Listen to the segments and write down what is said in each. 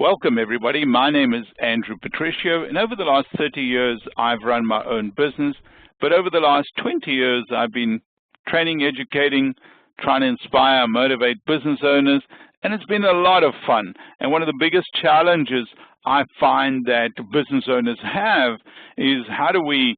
Welcome, everybody. My name is Andrew Patricio, and over the last 30 years, I've run my own business. But over the last 20 years, I've been training, educating, trying to inspire, motivate business owners, and it's been a lot of fun. And one of the biggest challenges I find that business owners have is how do we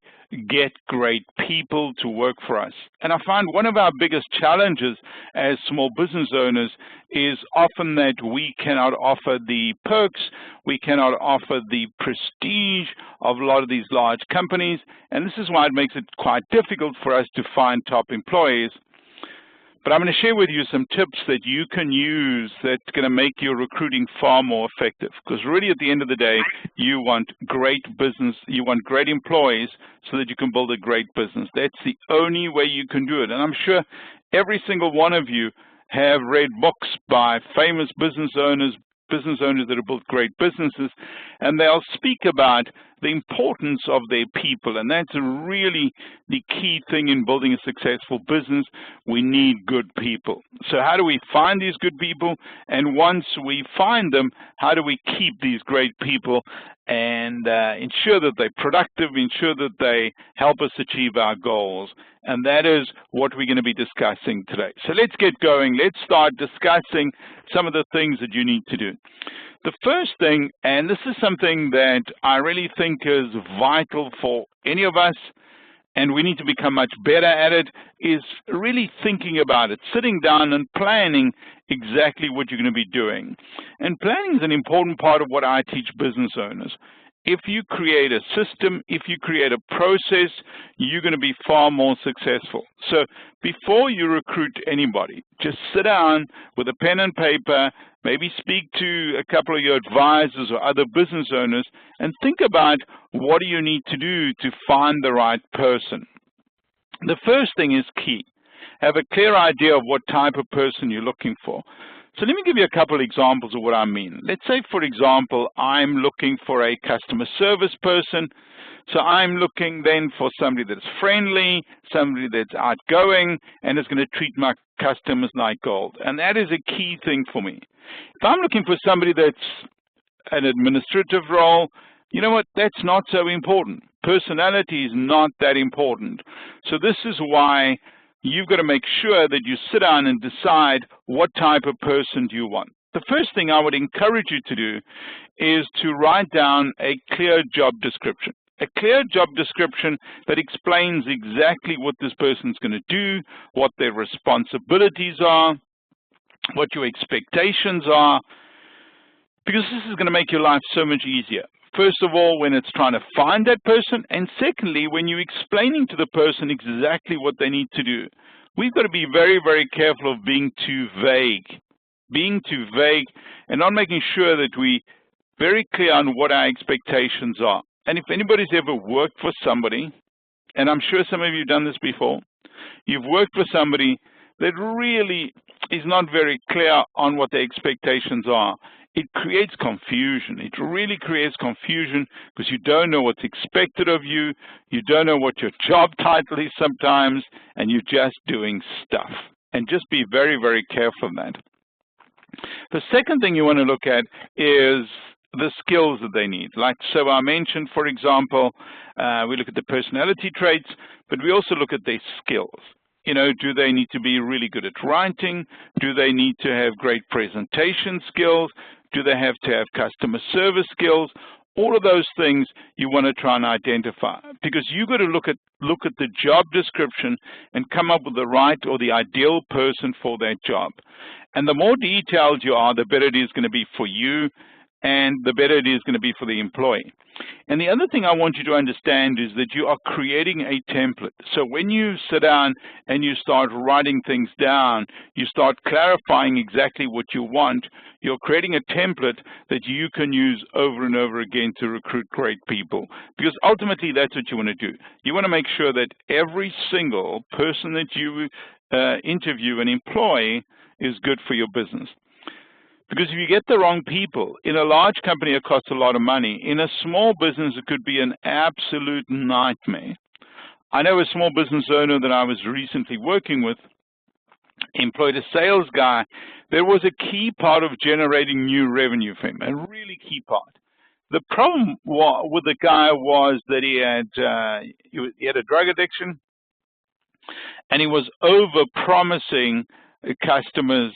get great people to work for us? And I find one of our biggest challenges as small business owners is often that we cannot offer the perks, we cannot offer the prestige of a lot of these large companies, and this is why it makes it quite difficult for us to find top employees. But I'm going to share with you some tips that you can use that's going to make your recruiting far more effective. Because really at the end of the day, you want great business, you want great employees so that you can build a great business. That's the only way you can do it. And I'm sure every single one of you have read books by famous business owners that have built great businesses, and they'll speak about the importance of their people, and that's really the key thing in building a successful business. We need good people. So how do we find these good people? And once we find them, how do we keep these great people and ensure that they're productive, ensure that they help us achieve our goals? And that is what we're going to be discussing today. So let's get going. Let's start discussing some of the things that you need to do. The first thing, and this is something that I really think is vital for any of us, and we need to become much better at it, is really thinking about it, sitting down and planning exactly what you're going to be doing. And planning is an important part of what I teach business owners. If you create a system, if you create a process, you're going to be far more successful. So before you recruit anybody, just sit down with a pen and paper, maybe speak to a couple of your advisors or other business owners, and think about what do you need to do to find the right person. The first thing is key. Have a clear idea of what type of person you're looking for. So let me give you a couple of examples of what I mean. Let's say, for example, I'm looking for a customer service person. So I'm looking then for somebody that's friendly, somebody that's outgoing, and is going to treat my customers like gold. And that is a key thing for me. If I'm looking for somebody that's an administrative role, you know what? That's not so important. Personality is not that important. So this is why you've got to make sure that you sit down and decide what type of person do you want. The first thing I would encourage you to do is to write down a clear job description. A clear job description that explains exactly what this person's going to do, what their responsibilities are, what your expectations are, because this is going to make your life so much easier. First of all, when it's trying to find that person, and secondly, when you're explaining to the person exactly what they need to do. We've got to be very, very careful of being too vague. Being too vague and not making sure that we're very clear on what our expectations are. And if anybody's ever worked for somebody, and I'm sure some of you have done this before, you've worked for somebody that really is not very clear on what their expectations are. It creates confusion. It really creates confusion because you don't know what's expected of you, you don't know what your job title is sometimes, and you're just doing stuff. And just be very, very careful of that. The second thing you want to look at is the skills that they need. Like so I mentioned, for example, we look at the personality traits, but we also look at their skills. You know, do they need to be really good at writing? Do they need to have great presentation skills? Do they have to have customer service skills? All of those things you want to try and identify, because you've got to look at the job description and come up with the right or the ideal person for that job. And the more detailed you are, the better it is going to be for you, and the better it is going to be for the employee. And the other thing I want you to understand is that you are creating a template. So when you sit down and you start writing things down, you start clarifying exactly what you want, you're creating a template that you can use over and over again to recruit great people. Because ultimately, that's what you want to do. You want to make sure that every single person that you interview and employ is good for your business. Because if you get the wrong people, in a large company it costs a lot of money. In a small business it could be an absolute nightmare. I know a small business owner that I was recently working with, employed a sales guy that was a key part of generating new revenue for him, a really key part. The problem with the guy was that he had a drug addiction, and he was over-promising customers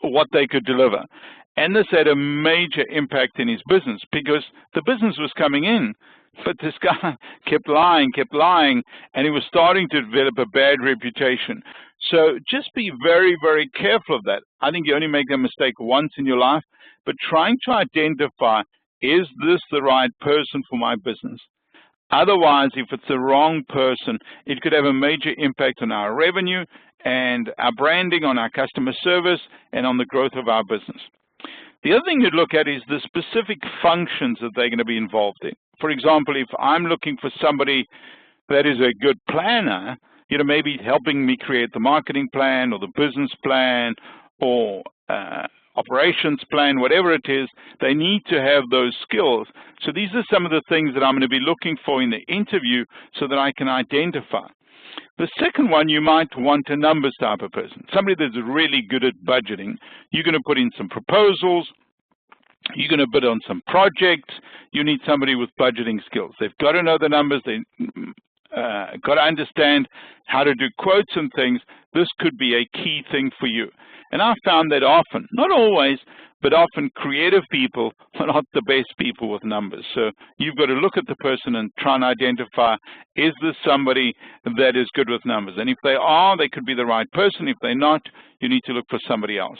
what they could deliver. And this had a major impact in his business because the business was coming in, but this guy kept lying, and he was starting to develop a bad reputation. So just be very, very careful of that. I think you only make that mistake once in your life, but trying to identify, is this the right person for my business? Otherwise, if it's the wrong person, it could have a major impact on our revenue and our branding, on our customer service, and on the growth of our business. The other thing you'd look at is the specific functions that they're going to be involved in. For example, if I'm looking for somebody that is a good planner, maybe helping me create the marketing plan or the business plan or operations plan, whatever it is, they need to have those skills. So these are some of the things that I'm going to be looking for in the interview so that I can identify. The second one, you might want a numbers type of person, somebody that's really good at budgeting. You're going to put in some proposals. You're going to bid on some projects. You need somebody with budgeting skills. They've got to know the numbers. They've got to understand how to do quotes and things. This could be a key thing for you. And I've found that often, not always, but often creative people are not the best people with numbers. So you've got to look at the person and try and identify, is this somebody that is good with numbers? And if they are, they could be the right person. If they're not, you need to look for somebody else.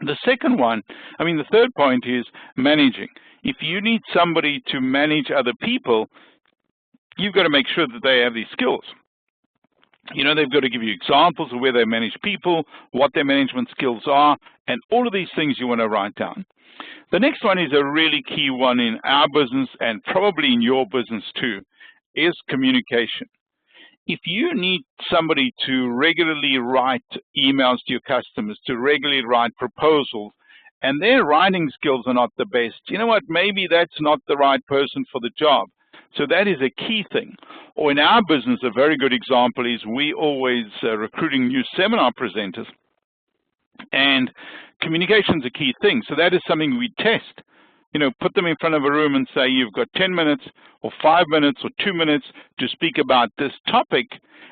The third point is managing. If you need somebody to manage other people, you've got to make sure that they have these skills. They've got to give you examples of where they manage people, what their management skills are, and all of these things you want to write down. The next one is a really key one in our business and probably in your business too, is communication. If you need somebody to regularly write emails to your customers, to regularly write proposals, and their writing skills are not the best, you know what, maybe that's not the right person for the job. So that is a key thing. Or in our business, a very good example is we always recruiting new seminar presenters. And communication is a key thing. So that is something we test. Put them in front of a room and say, you've got 10 minutes or 5 minutes or 2 minutes to speak about this topic,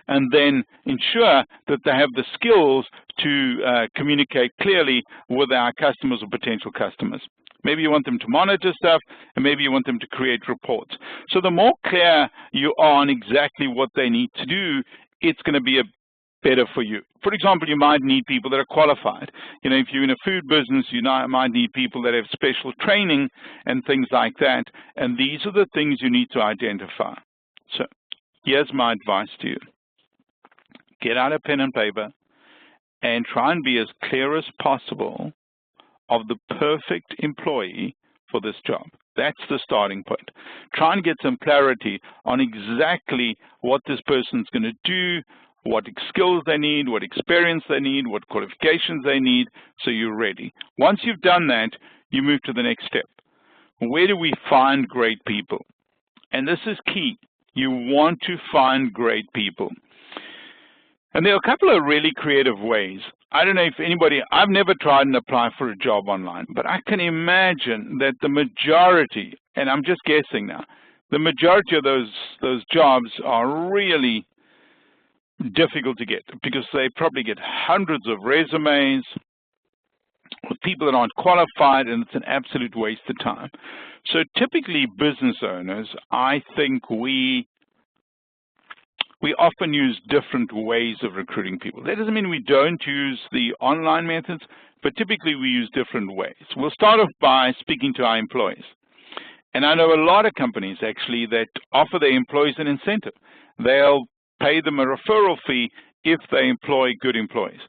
and then ensure that they have the skills to communicate clearly with our customers or potential customers. Maybe you want them to monitor stuff, and maybe you want them to create reports. So the more clear you are on exactly what they need to do, it's going to be better for you. For example, you might need people that are qualified. If you're in a food business, you might need people that have special training and things like that. And these are the things you need to identify. So here's my advice to you. Get out a pen and paper and try and be as clear as possible of the perfect employee for this job. That's the starting point. Try and get some clarity on exactly what this person's going to do, what skills they need, what experience they need, what qualifications they need, so you're ready. Once you've done that, you move to the next step. Where do we find great people? And this is key. You want to find great people. And there are a couple of really creative ways. I don't know if anybody, I've never tried and applied for a job online, but I can imagine that the majority, and I'm just guessing now, the majority of those jobs are really difficult to get because they probably get hundreds of resumes with people that aren't qualified, and it's an absolute waste of time. So typically business owners, I think we often use different ways of recruiting people. That doesn't mean we don't use the online methods, but typically we use different ways. We'll start off by speaking to our employees. And I know a lot of companies actually that offer their employees an incentive. They'll pay them a referral fee if they employ good employees.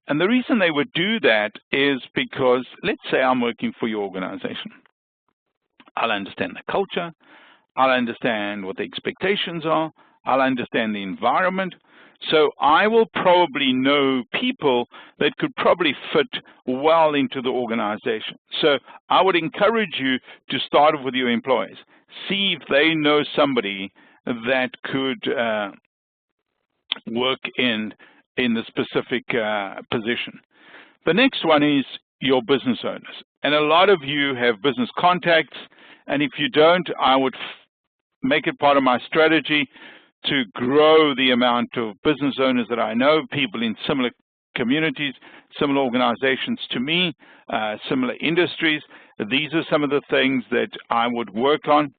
And the reason they would do that is because, let's say I'm working for your organization. I'll understand the culture. I'll understand what the expectations are. I'll understand the environment. So I will probably know people that could probably fit well into the organization. So I would encourage you to start with your employees. See if they know somebody that could work in the specific position. The next one is your business owners. And a lot of you have business contacts, and if you don't, I would make it part of my strategy to grow the amount of business owners that I know, people in similar communities, similar organizations to me, similar industries. These are some of the things that I would work on.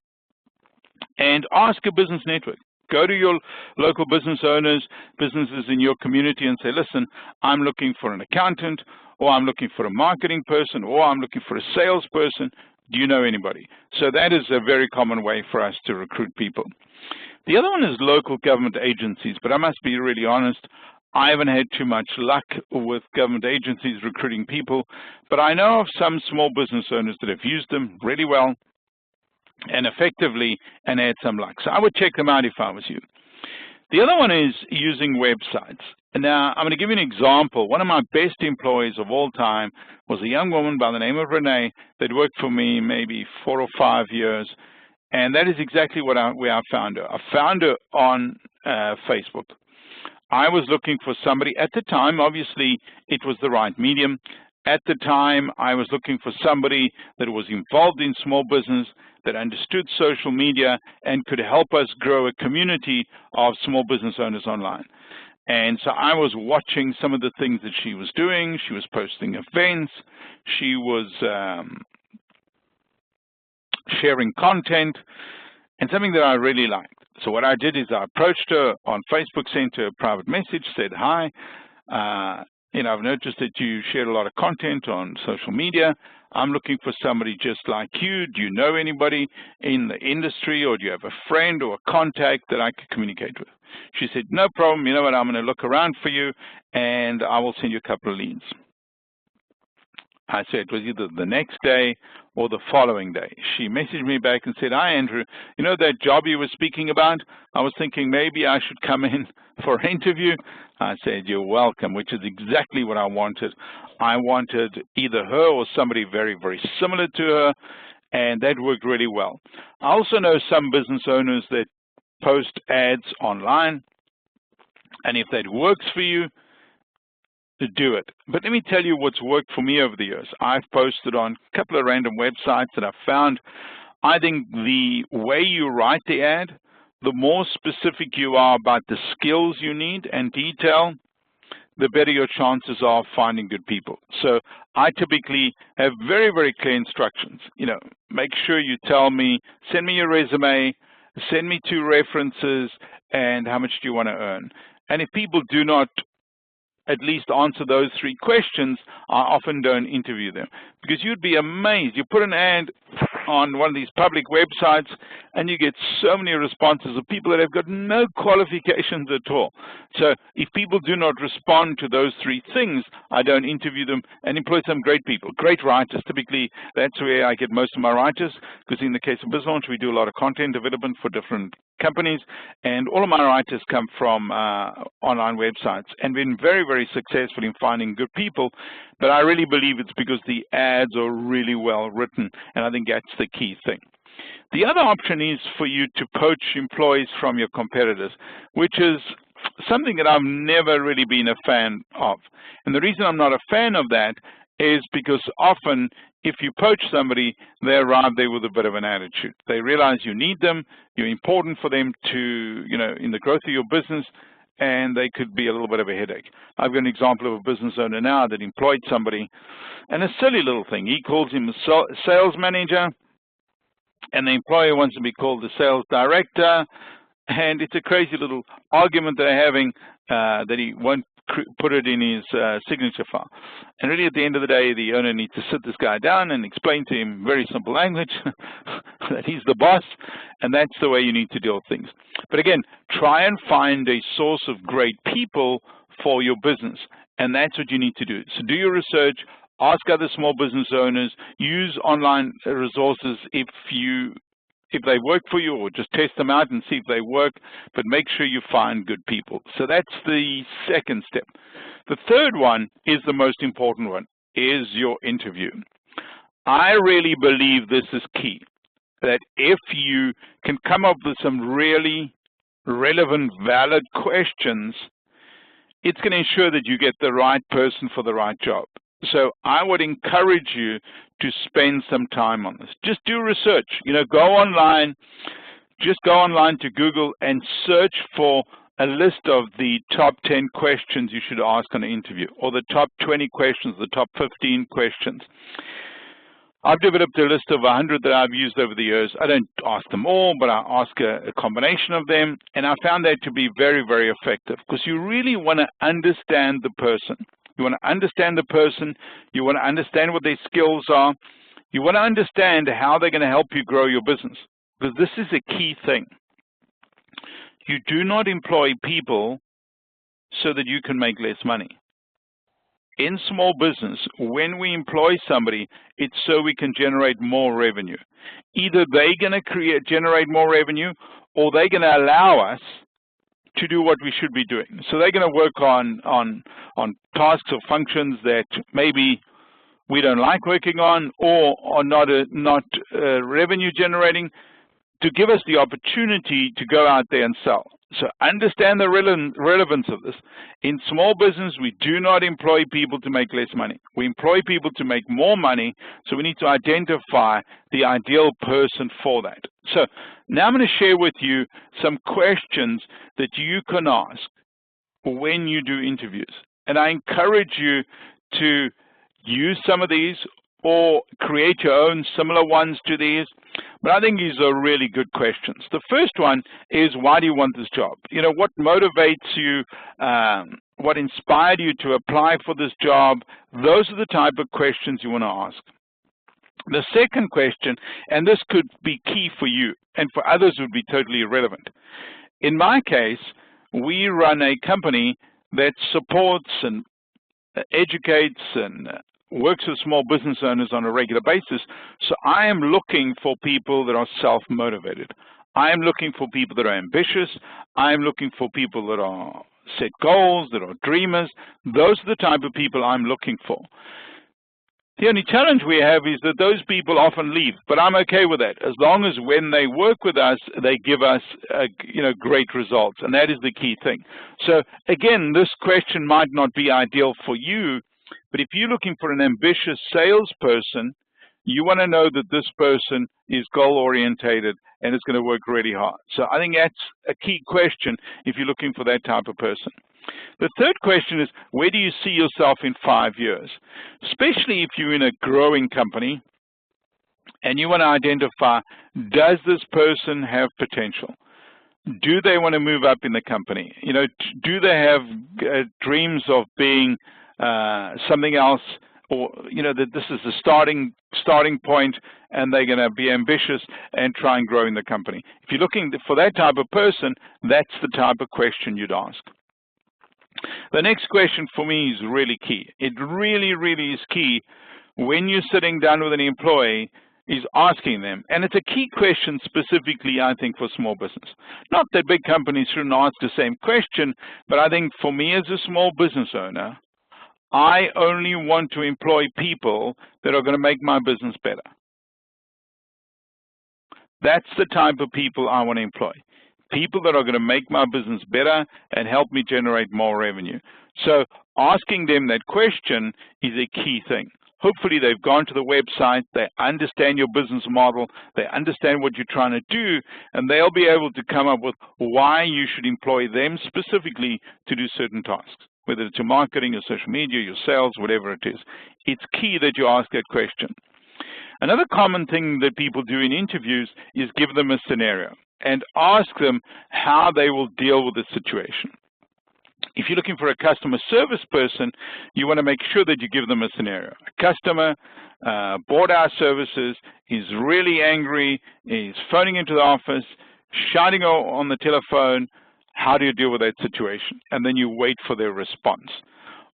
And ask a business network. Go to your local business owners, businesses in your community, and say, listen, I'm looking for an accountant, or I'm looking for a marketing person, or I'm looking for a salesperson. Do you know anybody? So that is a very common way for us to recruit people. The other one is local government agencies, but I must be really honest, I haven't had too much luck with government agencies recruiting people, but I know of some small business owners that have used them really well and effectively and had some luck. So I would check them out if I was you. The other one is using websites. Now, I'm going to give you an example. One of my best employees of all time was a young woman by the name of Renee that worked for me maybe 4 or 5 years, and that is exactly where I found her. I found her on Facebook. I was looking for somebody at the time. Obviously, it was the right medium. At the time, I was looking for somebody that was involved in small business, that understood social media, and could help us grow a community of small business owners online. And so I was watching some of the things that she was doing. She was posting events. She was sharing content, and something that I really liked. So what I did is I approached her on Facebook, sent her a private message, said, hi, I've noticed that you shared a lot of content on social media. I'm looking for somebody just like you. Do you know anybody in the industry, or do you have a friend or a contact that I could communicate with? She said, no problem. You know what? I'm going to look around for you, and I will send you a couple of leads. I said it was either the next day or the following day. She messaged me back and said, hi, Andrew, you know that job you were speaking about? I was thinking maybe I should come in for an interview. I said, you're welcome, which is exactly what I wanted. I wanted either her or somebody very, very similar to her, and that worked really well. I also know some business owners that post ads online, and if that works for you, to do it. But let me tell you what's worked for me over the years. I've posted on a couple of random websites that I've found. I think the way you write the ad, the more specific you are about the skills you need and detail, the better your chances are of finding good people. So I typically have very, very clear instructions. Make sure you tell me, send me your resume, send me 2 references, and how much do you want to earn? And if people do not at least answer those 3 questions, I often don't interview them. Because you'd be amazed. You put an ad on one of these public websites, and you get so many responses of people that have got no qualifications at all. So if people do not respond to those 3 things, I don't interview them and employ some great people, great writers. Typically, that's where I get most of my writers, because in the case of BizLaunch, we do a lot of content development for different companies, and all of my writers come from online websites and been very, very successful in finding good people. But I really believe it's because the ads are really well written, and I think that's the key thing. The other option is for you to poach employees from your competitors, which is something that I've never really been a fan of. And the reason I'm not a fan of that is because often if you poach somebody, they arrive there with a bit of an attitude. They realize you need them, you're important for them to, in the growth of your business, and they could be a little bit of a headache. I've got an example of a business owner now that employed somebody, and a silly little thing. He calls him a sales manager, and the employer wants to be called the sales director, and it's a crazy little argument they're having that he won't put it in his signature file. And really at the end of the day, the owner needs to sit this guy down and explain to him very simple language that he's the boss, and that's the way you need to deal with things. But again, try and find a source of great people for your business, and that's what you need to do. So do your research, ask other small business owners, use online resources if they work for you, or just test them out and see if they work, but make sure you find good people. So that's the second step. The third one is the most important one, is your interview. I really believe this is key, that if you can come up with some really relevant, valid questions, it's going to ensure that you get the right person for the right job. So I would encourage you to spend some time on this. Just do research. Go online. Just go online to Google and search for a list of the top 10 questions you should ask on an interview, or the top 20 questions, the top 15 questions. I've developed a list of 100 that I've used over the years. I don't ask them all, but I ask a combination of them, and I found that to be very, very effective, because you really want to understand the person. You want to understand the person. You want to understand what their skills are. You want to understand how they're going to help you grow your business, because this is a key thing. You do not employ people so that you can make less money. In small business, when we employ somebody, it's so we can generate more revenue. Either they're going to generate more revenue, or they're going to allow us to do what we should be doing. So they're going to work on tasks or functions that maybe we don't like working on, or are not revenue generating, to give us the opportunity to go out there and sell. So understand the relevance of this. In small business, we do not employ people to make less money. We employ people to make more money, so we need to identify the ideal person for that. So now I'm going to share with you some questions that you can ask when you do interviews. And I encourage you to use some of these or create your own similar ones to these. But I think these are really good questions. The first one is, why do you want this job? What motivates you? What inspired you to apply for this job? Those are the type of questions you want to ask. The second question, and this could be key for you, and for others would be totally irrelevant. In my case, we run a company that supports and educates and works with small business owners on a regular basis. So I am looking for people that are self-motivated. I am looking for people that are ambitious. I am looking for people that are set goals, that are dreamers. Those are the type of people I'm looking for. The only challenge we have is that those people often leave, but I'm okay with that, as long as when they work with us, they give us great results, and that is the key thing. So again, this question might not be ideal for you, but if you're looking for an ambitious salesperson, you want to know that this person is goal-orientated and is going to work really hard. So I think that's a key question if you're looking for that type of person. The third question is, where do you see yourself in 5 years? Especially if you're in a growing company and you want to identify, does this person have potential? Do they want to move up in the company? Do they have dreams of being something else, or that this is the starting point and they're going to be ambitious and try and grow in the company? If you're looking for that type of person, that's the type of question you'd ask. The next question for me is really key. It really, really is key when you're sitting down with an employee, is asking them, and it's a key question specifically, I think, for small business. Not that big companies shouldn't ask the same question, but I think for me as a small business owner, I only want to employ people that are going to make my business better. That's the type of people I want to employ. People that are going to make my business better and help me generate more revenue. So asking them that question is a key thing. Hopefully they've gone to the website, they understand your business model, they understand what you're trying to do, and they'll be able to come up with why you should employ them specifically to do certain tasks, whether it's your marketing, your social media, your sales, whatever it is. It's key that you ask that question. Another common thing that people do in interviews is give them a scenario and ask them how they will deal with the situation. If you're looking for a customer service person, you want to make sure that you give them a scenario. A customer bought our services, he's really angry, he's phoning into the office, shouting on the telephone. How do you deal with that situation? And then you wait for their response.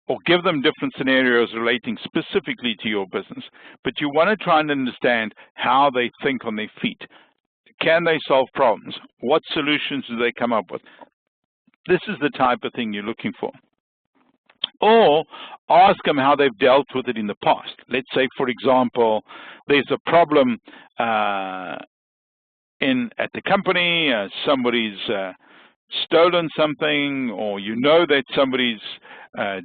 Or give them different scenarios relating specifically to your business. But you want to try and understand how they think on their feet. Can they solve problems? What solutions do they come up with? This is the type of thing you're looking for. Or ask them how they've dealt with it in the past. Let's say, for example, there's a problem at the company, somebody's stolen something, or you know that somebody's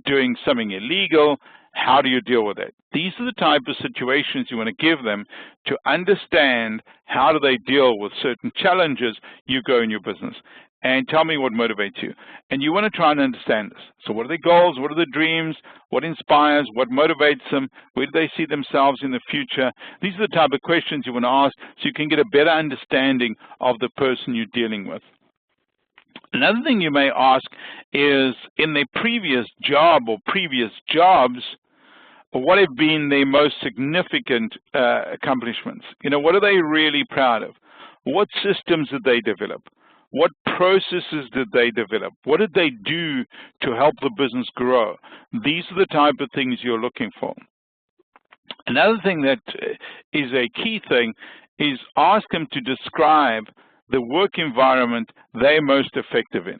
doing something illegal. How do you deal with it? These are the type of situations you want to give them to understand how do they deal with certain challenges you go in your business. And tell me what motivates you. And you want to try and understand this. So what are their goals? What are their dreams? What inspires? What motivates them? Where do they see themselves in the future? These are the type of questions you want to ask so you can get a better understanding of the person you're dealing with. Another thing you may ask is, in their previous job or previous jobs, what have been their most significant accomplishments? You know, what are they really proud of? What systems did they develop? What processes did they develop? What did they do to help the business grow? These are the type of things you're looking for. Another thing that is a key thing is ask them to describe the work environment they're most effective in.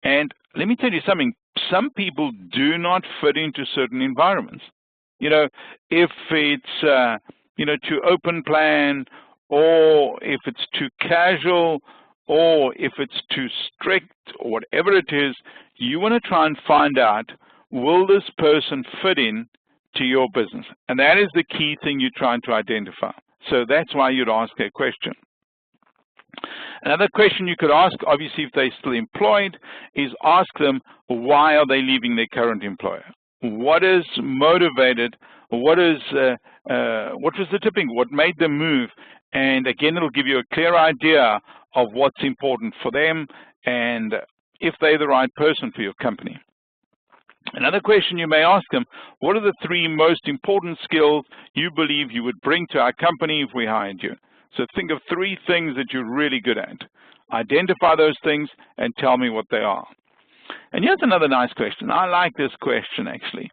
And let me tell you something, some people do not fit into certain environments. You know, if it's, you know, too open plan, or if it's too casual, or if it's too strict, or whatever it is, you want to try and find out, will this person fit in to your business? And that is the key thing you're trying to identify. So that's why you'd ask that question. Another question you could ask, obviously if they're still employed, is ask them, why are they leaving their current employer? What is motivated? What was the tipping? What made them move? And again, it'll give you a clear idea of what's important for them and if they're the right person for your company. Another question you may ask them, what are the 3 most important skills you believe you would bring to our company if we hired you? So think of 3 things that you're really good at. Identify those things and tell me what they are. And here's another nice question. I like this question, actually.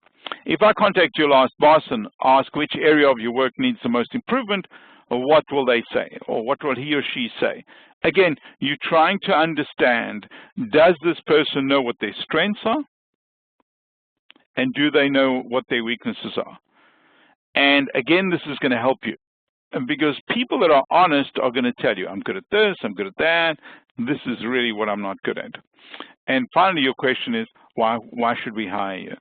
If I contact your last boss and ask which area of your work needs the most improvement, what will they say? Or what will he or she say? Again, you're trying to understand, does this person know what their strengths are? And do they know what their weaknesses are? And again, this is going to help you. And because people that are honest are going to tell you, I'm good at this, I'm good at that, this is really what I'm not good at. And finally, your question is, why should we hire you?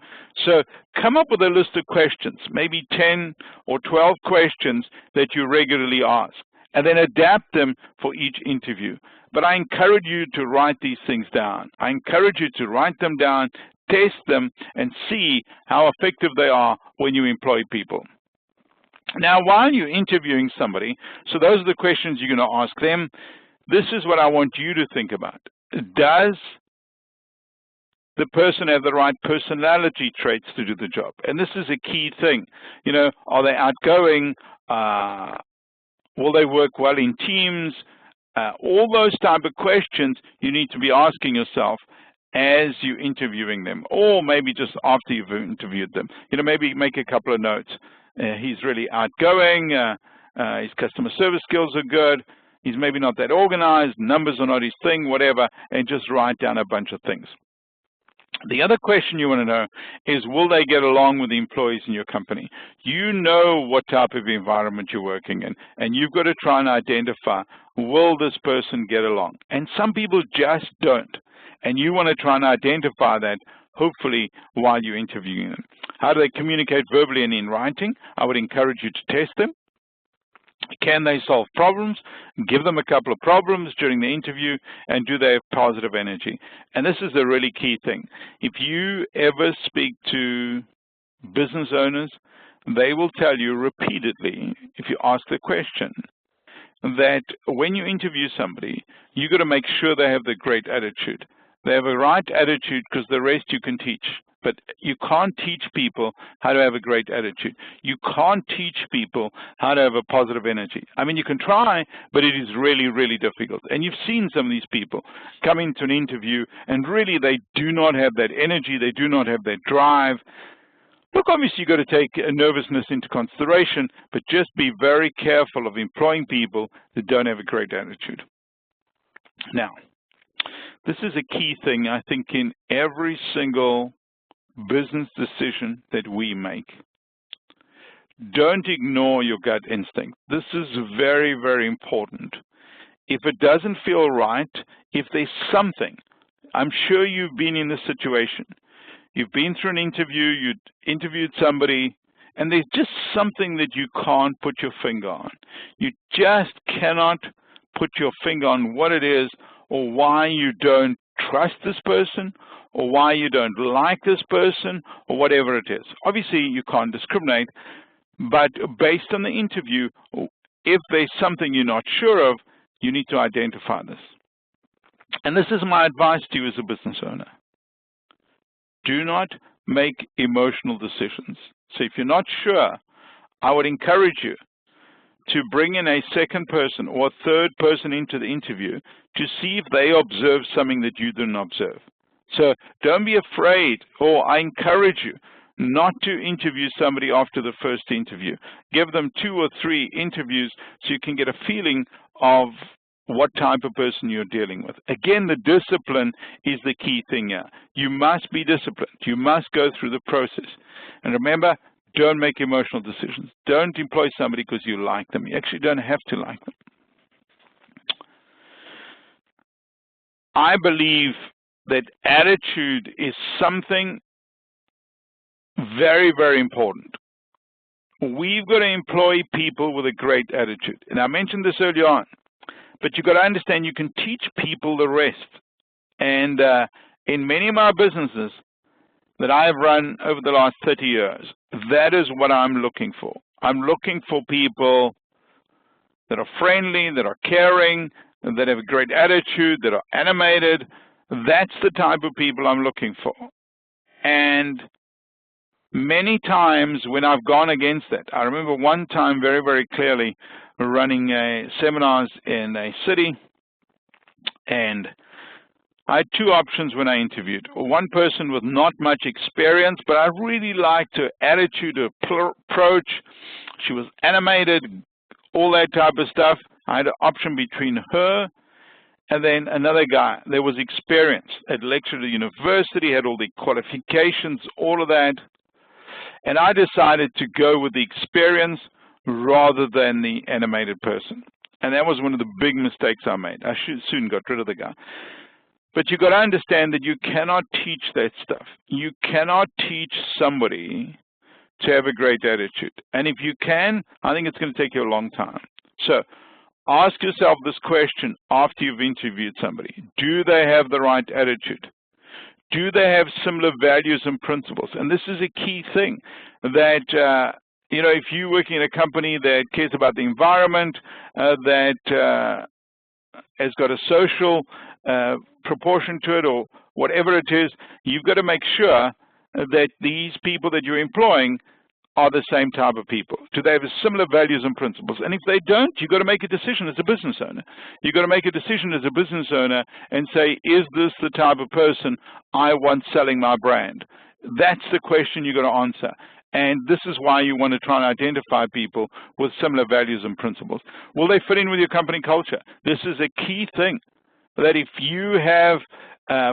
So come up with a list of questions, maybe 10 or 12 questions that you regularly ask, and then adapt them for each interview. But I encourage you to write these things down. I encourage you to write them down, test them, and see how effective they are when you employ people. Now, while you're interviewing somebody, so those are the questions you're going to ask them. This is what I want you to think about. Does the person have the right personality traits to do the job? And this is a key thing. You know, are they outgoing? Will they work well in teams? All those type of questions you need to be asking yourself as you're interviewing them, or maybe just after you've interviewed them. You know, maybe make a couple of notes. He's really outgoing, his customer service skills are good, he's maybe not that organized, numbers are not his thing, whatever, and just write down a bunch of things. The other question you want to know is, will they get along with the employees in your company? You know what type of environment you're working in, and you've got to try and identify, will this person get along? And some people just don't, and you want to try and identify that, hopefully, while you're interviewing them. How do they communicate verbally and in writing? I would encourage you to test them. Can they solve problems? Give them a couple of problems during the interview, and do they have positive energy? And this is a really key thing. If you ever speak to business owners, they will tell you repeatedly, if you ask the question, that when you interview somebody, you've got to make sure they have the great attitude. They have a right attitude, because the rest you can teach. But you can't teach people how to have a great attitude. You can't teach people how to have a positive energy. I mean, you can try, but it is really, really difficult. And you've seen some of these people come into an interview, and really they do not have that energy. They do not have that drive. Look, obviously, you've got to take nervousness into consideration, but just be very careful of employing people that don't have a great attitude. Now, this is a key thing, I think, in every single business decision that we make. Don't ignore your gut instinct. This is very, very important. If it doesn't feel right, if there's something, I'm sure you've been in this situation. You've been through an interview, you interviewed somebody, and there's just something that you can't put your finger on. You just cannot put your finger on what it is, or why you don't trust this person, or why you don't like this person, or whatever it is. Obviously, you can't discriminate, but based on the interview, if there's something you're not sure of, you need to identify this. And this is my advice to you as a business owner. Do not make emotional decisions. So if you're not sure, I would encourage you to bring in a second person or a third person into the interview to see if they observe something that you didn't observe. So don't be afraid, or I encourage you not to interview somebody after the first interview. Give them 2 or 3 interviews so you can get a feeling of what type of person you're dealing with. Again, the discipline is the key thing here. You must be disciplined. You must go through the process. And remember, don't make emotional decisions. Don't employ somebody because you like them. You actually don't have to like them. I believe that attitude is something very, very important. We've got to employ people with a great attitude. And I mentioned this earlier on. But you've got to understand you can teach people the rest. And in many of my businesses that I've run over the last 30 years, that is what I'm looking for. I'm looking for people that are friendly, that are caring, that have a great attitude, that are animated. That's the type of people I'm looking for. And many times when I've gone against that, I remember one time very, very clearly running seminars in a city, and I had 2 options when I interviewed. One person with not much experience, but I really liked her attitude, her approach. She was animated, all that type of stuff. I had an option between her and then another guy. There was experience, had lectured at university, had all the qualifications, all of that. And I decided to go with the experience rather than the animated person. And that was one of the big mistakes I made. I soon got rid of the guy. But you've got to understand that you cannot teach that stuff. You cannot teach somebody to have a great attitude. And if you can, I think it's going to take you a long time. So ask yourself this question after you've interviewed somebody. Do they have the right attitude? Do they have similar values and principles? And this is a key thing that, if you're working in a company that cares about the environment, that has got a social proportion to it, or whatever it is, you've got to make sure that these people that you're employing are the same type of people. Do they have similar values and principles? And if they don't, you've got to make a decision as a business owner. You've got to make a decision as a business owner and say, is this the type of person I want selling my brand? That's the question you've got to answer. And this is why you want to try and identify people with similar values and principles. Will they fit in with your company culture? This is a key thing, that if you have,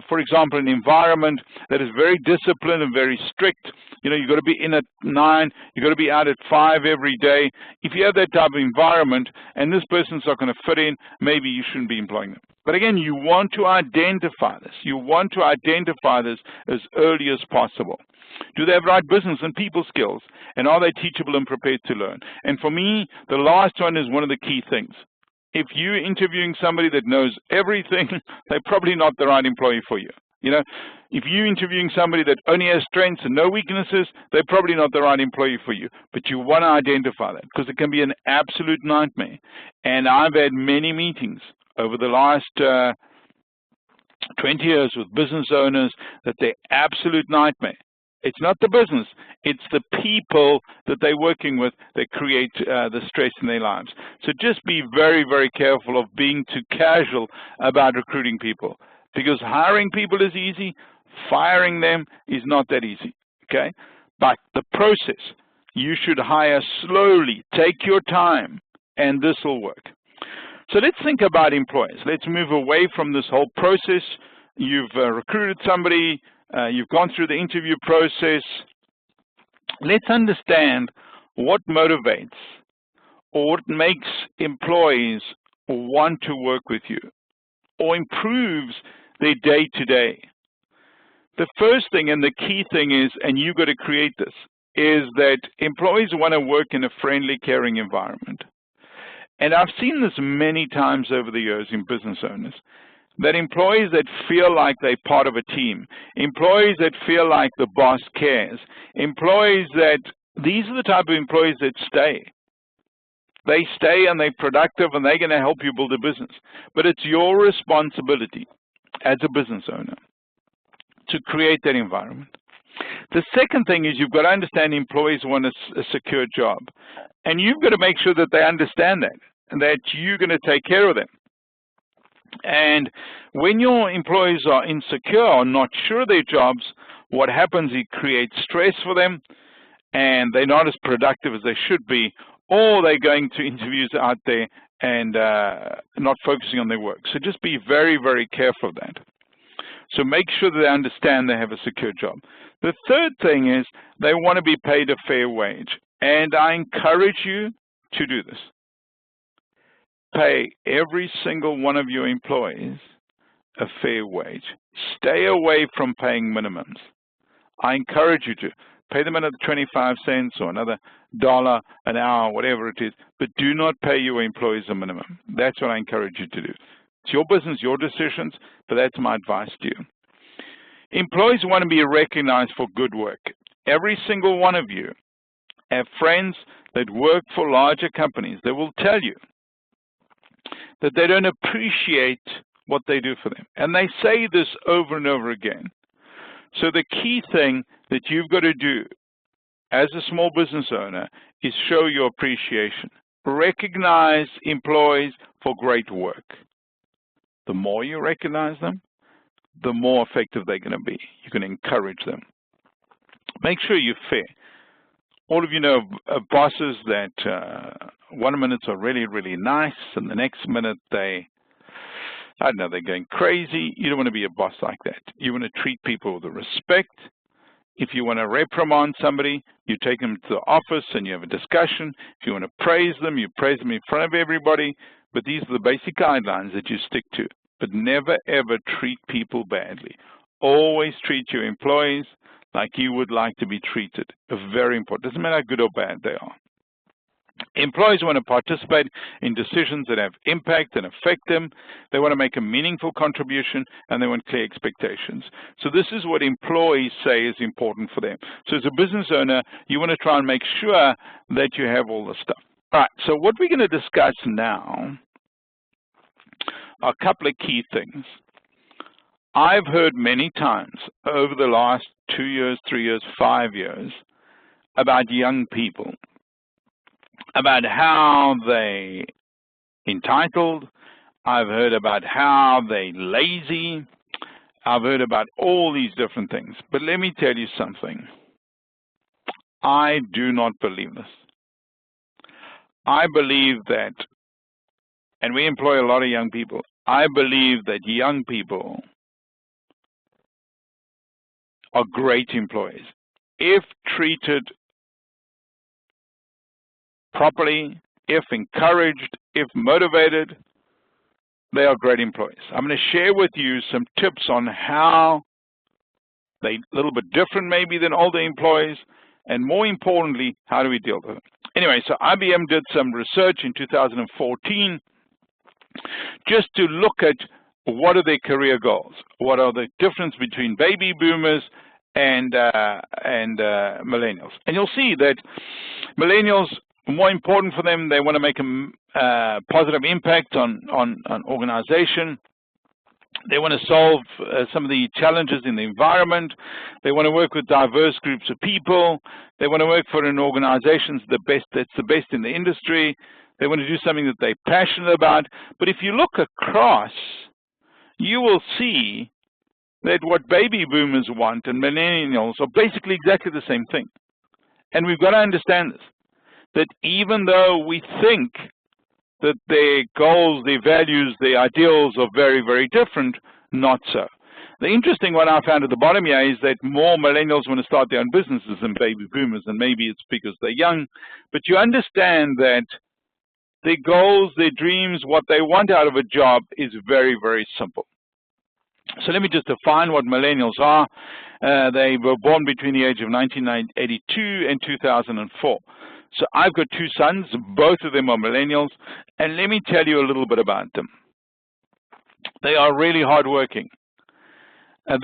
for example, an environment that is very disciplined and very strict, you've got to be in at 9, you've got to be out at 5 every day. If you have that type of environment and this person's not going to fit in, maybe you shouldn't be employing them. But again, you want to identify this. You want to identify this as early as possible. Do they have right business and people skills? And are they teachable and prepared to learn? And for me, the last one is one of the key things. If you're interviewing somebody that knows everything, they're probably not the right employee for you. If you're interviewing somebody that only has strengths and no weaknesses, they're probably not the right employee for you. But you want to identify that, because it can be an absolute nightmare. And I've had many meetings over the last 20 years with business owners that they're absolute nightmare. It's not the business, it's the people that they're working with that create the stress in their lives. So just be very, very careful of being too casual about recruiting people, because hiring people is easy, firing them is not that easy, okay? But the process, you should hire slowly, take your time, and this will work. So let's think about employers. Let's move away from this whole process. You've recruited somebody, you've gone through the interview process. Let's understand what motivates or what makes employees want to work with you or improves their day-to-day. The first thing and the key thing is, and you've got to create this, is that employees want to work in a friendly, caring environment. And I've seen this many times over the years in business owners, that employees that feel like they're part of a team, employees that feel like the boss cares, employees that, these are the type of employees that stay. They stay and they're productive and they're going to help you build a business. But it's your responsibility as a business owner to create that environment. The second thing is you've got to understand employees want a secure job. And you've got to make sure that they understand that and that you're going to take care of them. And when your employees are insecure or not sure of their jobs, what happens is it creates stress for them and they're not as productive as they should be, or they're going to interviews out there and not focusing on their work. So just be very, very careful of that. So make sure that they understand they have a secure job. The third thing is they want to be paid a fair wage. And I encourage you to do this. Pay every single one of your employees a fair wage. Stay away from paying minimums. I encourage you to. Pay them another 25 cents or another $1 an hour, whatever it is, but do not pay your employees a minimum. That's what I encourage you to do. It's your business, your decisions, but that's my advice to you. Employees want to be recognized for good work. Every single one of you have friends that work for larger companies that will tell you that they don't appreciate what they do for them. And they say this over and over again. So the key thing that you've got to do as a small business owner is show your appreciation. Recognize employees for great work. The more you recognize them, the more effective they're going to be. You can encourage them. Make sure you're fair. All of you know bosses that 1 minute are really, really nice, and the next minute they, I don't know, they're going crazy. You don't want to be a boss like that. You want to treat people with respect. If you want to reprimand somebody, you take them to the office and you have a discussion. If you want to praise them, you praise them in front of everybody. But these are the basic guidelines that you stick to. But never, ever treat people badly. Always treat your employees like you would like to be treated. Very important. Doesn't matter how good or bad they are. Employees want to participate in decisions that have impact and affect them. They want to make a meaningful contribution, and they want clear expectations. So this is what employees say is important for them. So as a business owner, you want to try and make sure that you have all this stuff. All right, so what we're going to discuss now are a couple of key things. I've heard many times over the last 2 years, 3 years, 5 years about young people, about how they entitled. I've heard about how they lazy. I've heard about all these different things. But let me tell you something. I do not believe this. I believe that, and we employ a lot of young people, I believe that young people are great employees. If treated properly, if encouraged, if motivated, they are great employees. I'm going to share with you some tips on how they're a little bit different maybe than older employees, and more importantly, how do we deal with them. Anyway, so IBM did some research in 2014 just to look at what are their career goals, what are the difference between baby boomers and millennials. And you'll see that millennials, more important for them, they want to make a positive impact on organization. They want to solve some of the challenges in the environment. They want to work with diverse groups of people. They want to work for an organization that's the best in the industry. They want to do something that they're passionate about. But if you look across, you will see that what baby boomers want and millennials are basically exactly the same thing. And we've got to understand this, that even though we think that their goals, their values, their ideals are very, very different, not so. The interesting one I found at the bottom here is that more millennials want to start their own businesses than baby boomers, and maybe it's because they're young. But you understand that their goals, their dreams, what they want out of a job is very, very simple. So let me just define what millennials are. They were born between the age of 1982 and 2004. So I've got two sons, both of them are millennials, and let me tell you a little bit about them. They are really hardworking.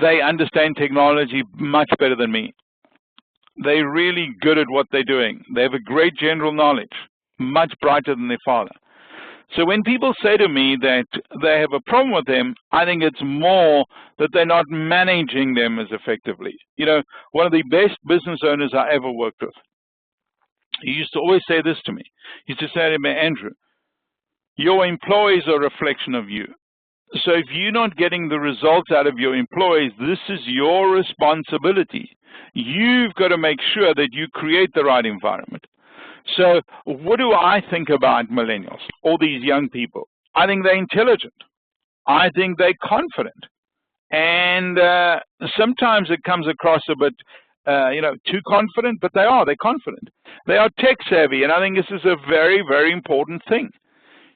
They understand technology much better than me. They're really good at what they're doing. They have a great general knowledge, much brighter than their father. So when people say to me that they have a problem with them, I think it's more that they're not managing them as effectively. You know, one of the best business owners I ever worked with, he used to always say this to me. He used to say to me, Andrew, your employees are a reflection of you. So if you're not getting the results out of your employees, this is your responsibility. You've got to make sure that you create the right environment. So what do I think about millennials, all these young people? I think they're intelligent. I think they're confident. And sometimes it comes across a bit, too confident, but they're confident. They are tech savvy, and I think this is a very, very important thing.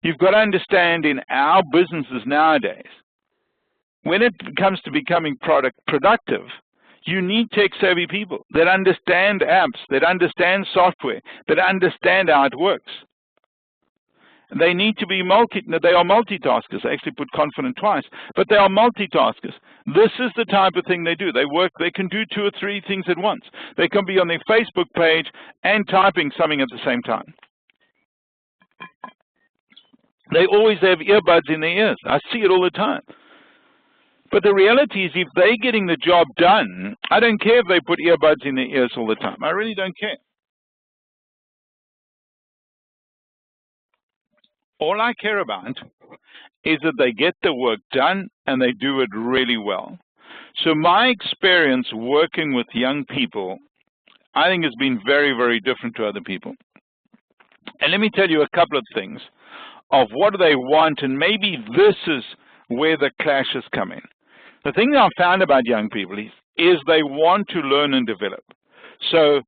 You've got to understand in our businesses nowadays, when it comes to becoming productive, you need tech-savvy people that understand apps, that understand software, that understand how it works. They need to be they are multitaskers. I actually put confident twice, but they are multitaskers. This is the type of thing they do. They can do 2 or 3 things at once. They can be on their Facebook page and typing something at the same time. They always have earbuds in their ears. I see it all the time. But the reality is, if they're getting the job done, I don't care if they put earbuds in their ears all the time. I really don't care. All I care about is that they get the work done and they do it really well. So my experience working with young people, I think, has been very, very different to other people. And let me tell you a couple of things of what do they want, and maybe this is where the clashes come in. The thing that I've found about young people is they want to learn and develop. So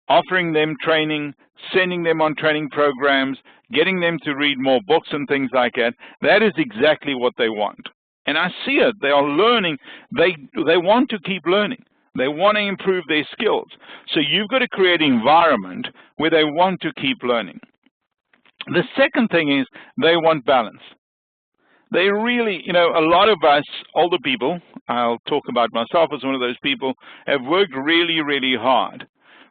offering them training, sending them on training programs, getting them to read more books and things like that, that is exactly what they want. And I see it. They are learning. They want to keep learning. They want to improve their skills. So you've got to create an environment where they want to keep learning. The second thing is they want balance. They really, a lot of us older people, I'll talk about myself as one of those people, have worked really, really hard.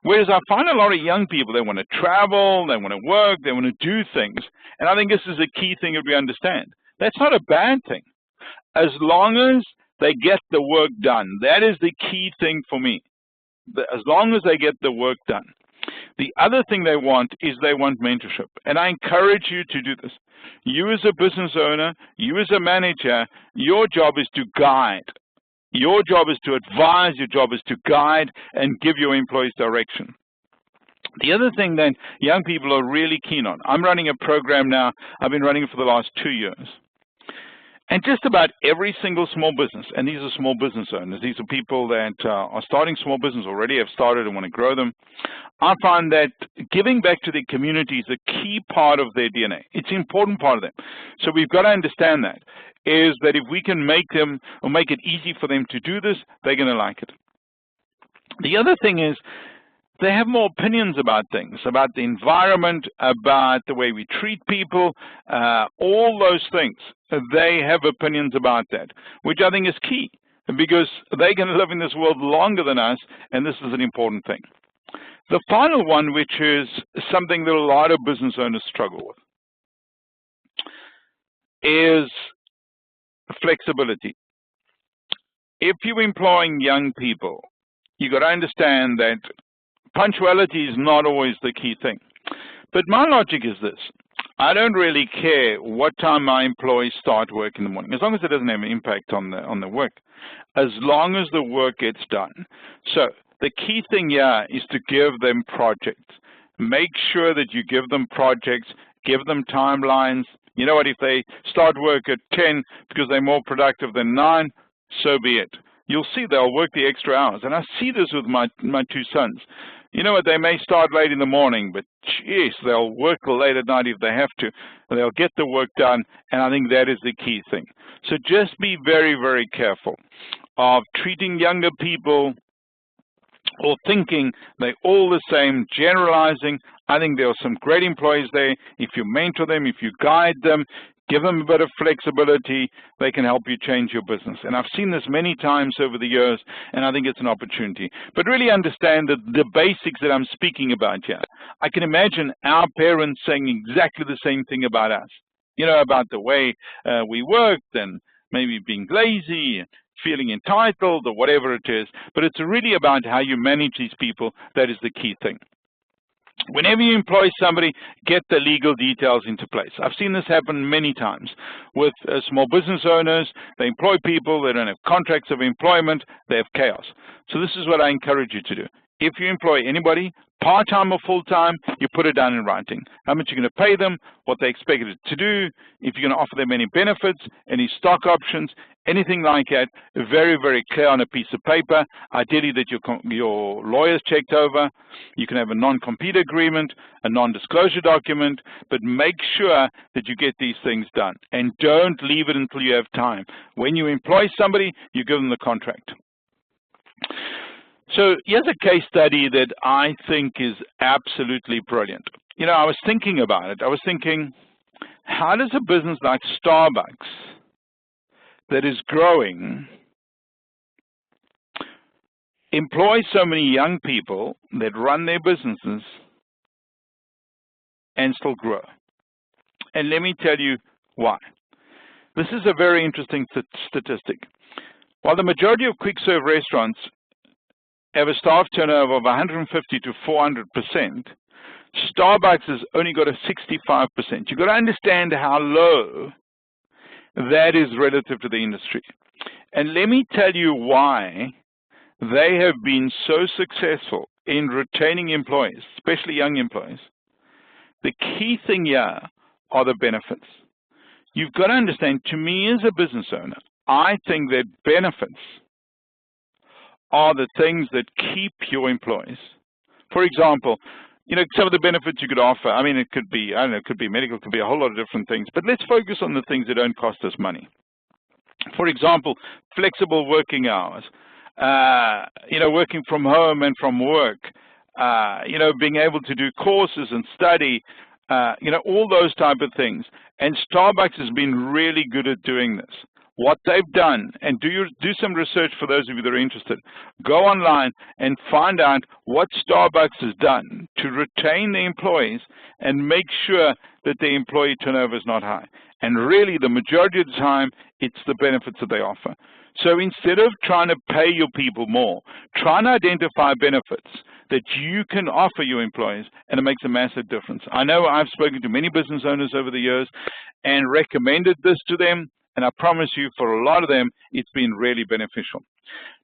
Whereas I find a lot of young people, they want to travel, they want to work, they want to do things. And I think this is a key thing that we understand. That's not a bad thing. As long as they get the work done, that is the key thing for me. As long as they get the work done. The other thing they want is they want mentorship. And I encourage you to do this. You as a business owner, you as a manager, your job is to guide. Your job is to advise, your job is to guide and give your employees direction. The other thing that young people are really keen on, I'm running a program now, I've been running it for the last 2 years. And just about every single small business, and these are small business owners, these are people that are starting small business already, have started and want to grow them. I find that giving back to the community is a key part of their DNA. It's an important part of them. So we've got to understand that, is that if we can make them, or make it easy for them to do this, they're going to like it. The other thing is, they have more opinions about things, about the environment, about the way we treat people, all those things. They have opinions about that, which I think is key, because they're going to live in this world longer than us, and this is an important thing. The final one, which is something that a lot of business owners struggle with, is flexibility. If you're employing young people, you've got to understand that punctuality is not always the key thing. But my logic is this. I don't really care what time my employees start work in the morning, as long as it doesn't have an impact on the work, as long as the work gets done. So the key thing here is to give them projects. Make sure that you give them projects, give them timelines. You know what, if they start work at 10 because they're more productive than 9, so be it. You'll see they'll work the extra hours. And I see this with my 2 sons. You know what, they may start late in the morning, but geez, they'll work till late at night if they have to. They'll get the work done, and I think that is the key thing. So just be very, very careful of treating younger people or thinking they're all the same, generalizing. I think there are some great employees there. If you mentor them, if you guide them, give them a bit of flexibility, they can help you change your business. And I've seen this many times over the years, and I think it's an opportunity. But really understand that the basics that I'm speaking about here. I can imagine our parents saying exactly the same thing about us, you know, about the way we worked and maybe being lazy and feeling entitled or whatever it is. But it's really about how you manage these people. That is the key thing. Whenever you employ somebody, get the legal details into place. I've seen this happen many times with small business owners. They employ people, they don't have contracts of employment, they have chaos. So this is what I encourage you to do. If you employ anybody, part-time or full-time, you put it down in writing. How much you're going to pay them, what they expect it to do, if you're going to offer them any benefits, any stock options, anything like that, very, very clear on a piece of paper. Ideally that your lawyer's checked over. You can have a non-compete agreement, a non-disclosure document, but make sure that you get these things done. And don't leave it until you have time. When you employ somebody, you give them the contract. So here's a case study that I think is absolutely brilliant. You know, I was thinking about it. I was thinking, how does a business like Starbucks that is growing employ so many young people that run their businesses and still grow? And let me tell you why. This is a very interesting statistic. While the majority of quick-serve restaurants have a staff turnover of 150 to 400%, Starbucks has only got a 65%. You've got to understand how low that is relative to the industry. And let me tell you why they have been so successful in retaining employees, especially young employees. The key thing here are the benefits. You've got to understand, to me as a business owner, I think that benefits are the things that keep your employees. For example, you know, some of the benefits you could offer, I mean, it could be, I don't know, it could be medical, it could be a whole lot of different things, but let's focus on the things that don't cost us money. For example, flexible working hours, you know, working from home and from work, you know, being able to do courses and study, you know, all those type of things. And Starbucks has been really good at doing this. What they've done, and do some research for those of you that are interested. Go online and find out what Starbucks has done to retain the employees and make sure that the employee turnover is not high. And really, the majority of the time, it's the benefits that they offer. So instead of trying to pay your people more, try and identify benefits that you can offer your employees, and it makes a massive difference. I know I've spoken to many business owners over the years and recommended this to them, and I promise you, for a lot of them, it's been really beneficial.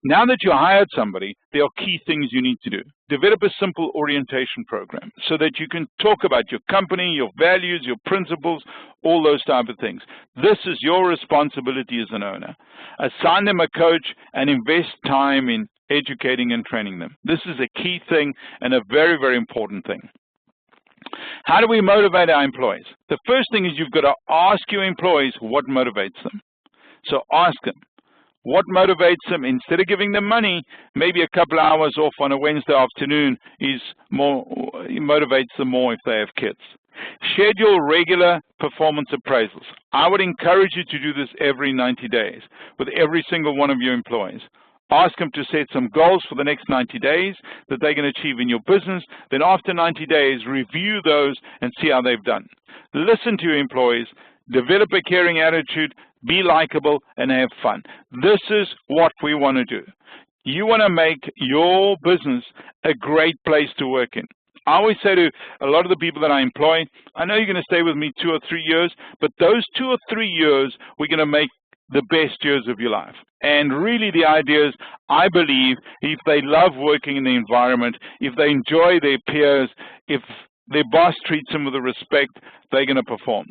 Now that you hired somebody, there are key things you need to do. Develop a simple orientation program so that you can talk about your company, your values, your principles, all those type of things. This is your responsibility as an owner. Assign them a coach and invest time in educating and training them. This is a key thing and a very, very important thing. How do we motivate our employees? The first thing is you've got to ask your employees what motivates them. So ask them, what motivates them? Instead of giving them money, maybe a couple hours off on a Wednesday afternoon motivates them more if they have kids. Schedule regular performance appraisals. I would encourage you to do this every 90 days with every single one of your employees. Ask them to set some goals for the next 90 days that they can achieve in your business. Then after 90 days, review those and see how they've done. Listen to your employees, develop a caring attitude, be likable, and have fun. This is what we want to do. You want to make your business a great place to work in. I always say to a lot of the people that I employ, I know you're going to stay with me 2 or 3 years, but those 2 or 3 years, we're going to make the best years of your life. And really the idea is, I believe if they love working in the environment, if they enjoy their peers, if their boss treats them with respect, they're going to perform.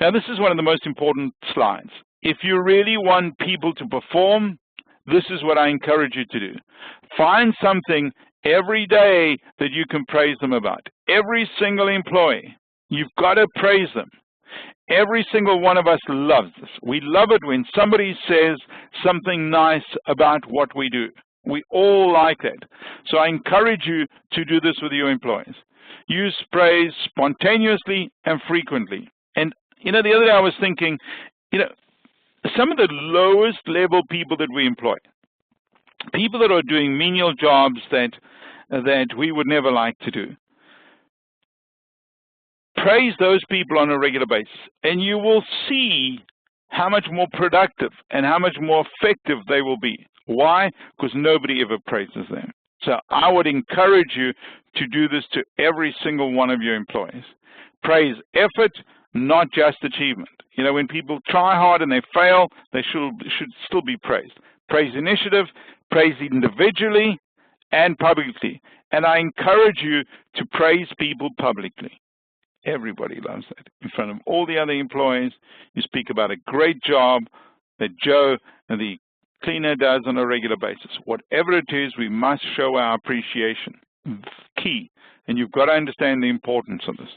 Now this is one of the most important slides. If you really want people to perform, this is what I encourage you to do. Find something every day that you can praise them about. Every single employee, you've got to praise them. Every single one of us loves this. We love it when somebody says something nice about what we do. We all like that. So I encourage you to do this with your employees. Use praise spontaneously and frequently. And, the other day I was thinking, some of the lowest level people that we employ, people that are doing menial jobs that we would never like to do, praise those people on a regular basis, and you will see how much more productive and how much more effective they will be. Why? Because nobody ever praises them. So I would encourage you to do this to every single one of your employees. Praise effort, not just achievement. When people try hard and they fail, they should still be praised. Praise initiative, praise individually and publicly. And I encourage you to praise people publicly. Everybody loves that. In front of all the other employees, you speak about a great job that Joe and the cleaner does on a regular basis. Whatever it is, we must show our appreciation. Key. And you've got to understand the importance of this.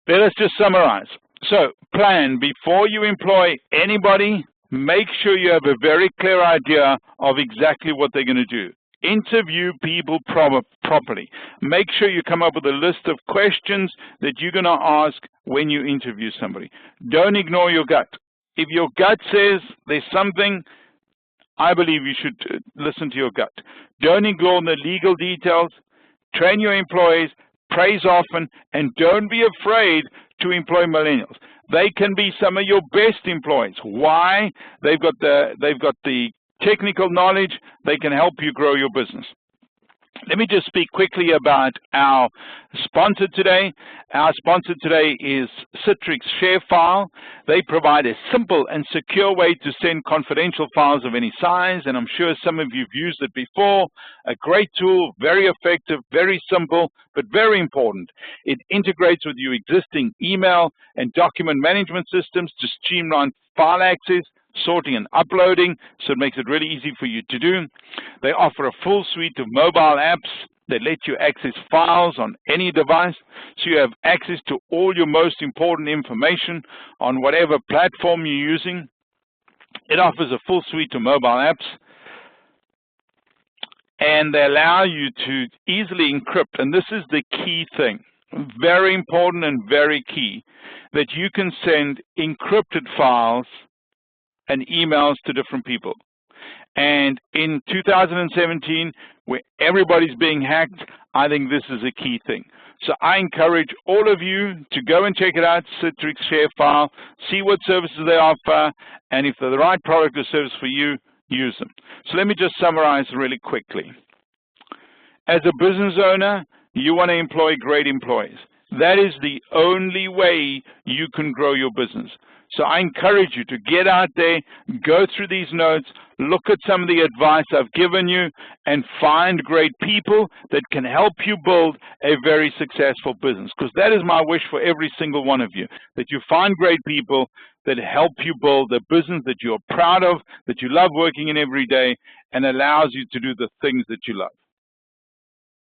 Let us just summarize. So, plan. Before you employ anybody, make sure you have a very clear idea of exactly what they're going to do. Interview people properly. Make sure you come up with a list of questions that you're going to ask when you interview somebody. Don't ignore your gut. If your gut says there's something, I believe you should listen to your gut. Don't ignore the legal details. Train your employees, praise often, and don't be afraid to employ millennials. They can be some of your best employees. Why? They've got the technical knowledge. They can help you grow your business. Let me just speak quickly about our sponsor today. Our sponsor today is Citrix ShareFile. They provide a simple and secure way to send confidential files of any size, and I'm sure some of you have used it before. A great tool, very effective, very simple, but very important. It integrates with your existing email and document management systems to streamline file access, sorting and uploading, so it makes it really easy for you to do. They offer a full suite of mobile apps that let you access files on any device, so you have access to all your most important information on whatever platform you're using. It offers a full suite of mobile apps, and they allow you to easily encrypt, and this is the key thing, very important and very key, that you can send encrypted files and emails to different people. And in 2017, where everybody's being hacked, I think this is a key thing. So I encourage all of you to go and check it out, Citrix ShareFile, see what services they offer, and if they're the right product or service for you, use them. So let me just summarize really quickly. As a business owner, you want to employ great employees. That is the only way you can grow your business. So I encourage you to get out there, go through these notes, look at some of the advice I've given you, and find great people that can help you build a very successful business. Because that is my wish for every single one of you, that you find great people that help you build a business that you're proud of, that you love working in every day, and allows you to do the things that you love.